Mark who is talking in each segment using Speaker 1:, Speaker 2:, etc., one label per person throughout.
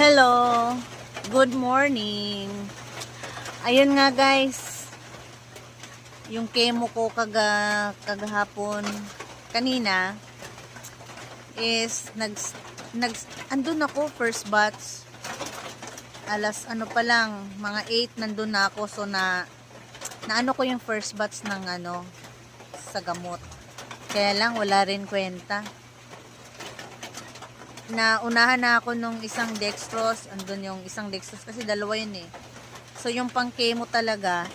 Speaker 1: Hello! Good morning! Ayun nga guys, yung chemo ko kagahapon, kanina, is andun ako, first batch. Alas ano pa lang, mga 8 nandun na ako, so naano ko yung first batch ng sa gamot. Kaya lang, wala rin kwenta. Unahan na ako nung isang dextrose, andun yung isang dextrose kasi dalawa yun eh. So yung pang chemo talaga,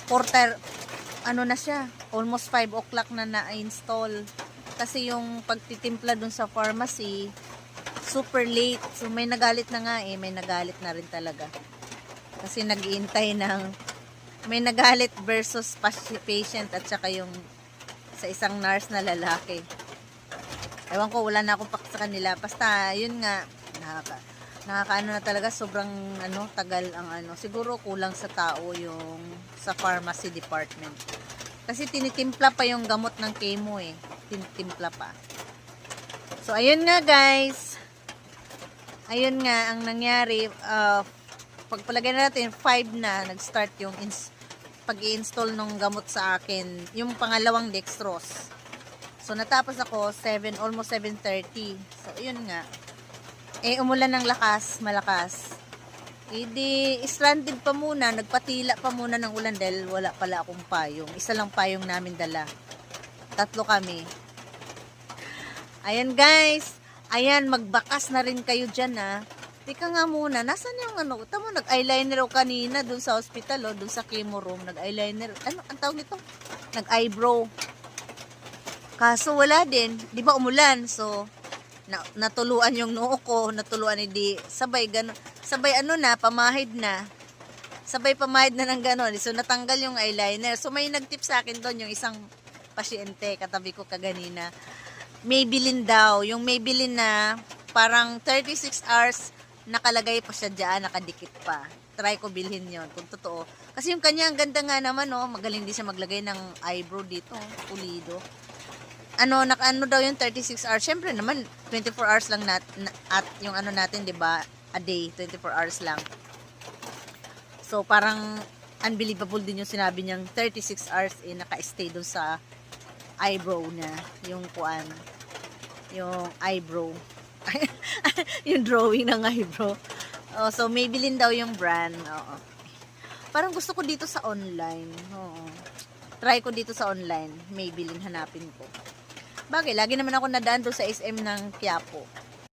Speaker 1: quarter, na siya, almost 5 o'clock na na-install. Kasi yung pagtitimpla dun sa pharmacy, super late. So may nagalit na nga eh, may nagalit na rin talaga. Kasi nag-iintay may nagalit versus patient at saka yung sa isang nurse na lalaki. Ewan ko, wala na akong pak sa kanila. Basta, yun nga, nakakaano na talaga, sobrang tagal ang siguro kulang sa tao yung sa pharmacy department. Kasi tinitimpla pa yung gamot ng chemo eh. Tinitimpla pa. So, ayun nga guys. Ayun nga, ang nangyari, pagpalagay natin, 5 na, nag-start yung pag-i-install ng gamot sa akin, yung pangalawang dextrose. So, natapos ako, almost 7:30. So, yun nga. Umulan ng malakas. Stranded pa muna, nagpatila pa muna ng ulan dahil wala pala akong payong. Isa lang payong namin dala. 3 kami. Ayan guys. Ayan, magbakas na rin kayo dyan ha. Tika nga muna, nasan yung tamo, nag-eyeliner ako kanina dun sa hospital, dun sa chemo room. Nag-eyeliner, ang tawag nito? Nag-eyebrow. Kaso wala din, 'di ba umulan? So natuluan yung noo ko, natuluan hindi sabay pamahid na. Sabay pamahid na ng ganon. So natanggal yung eyeliner. So may nagtip sa akin doon yung isang pasyente katabi ko kaganina. Maybelline daw, yung Maybelline na parang 36 hours nakalagay pa siya diyan, nakadikit pa. Try ko bilhin 'yon kung totoo. Kasi yung kanya ang ganda nga naman magaling din siya maglagay ng eyebrow dito, pulido. Nakaano daw yung 36 hours. Syempre naman 24 hours lang at yung natin, 'di ba? A day, 24 hours lang. So parang unbelievable din yung sinabi niyang 36 hours naka-stay doon sa eyebrow niya, yung eyebrow. Yung drawing ng eyebrow. So Maybelline daw yung brand. Oo. Parang gusto ko dito sa online. Oo. Try ko dito sa online. Maybelline hanapin ko. Bagay, lagi naman ako nadaan doon sa SM ng Quiapo.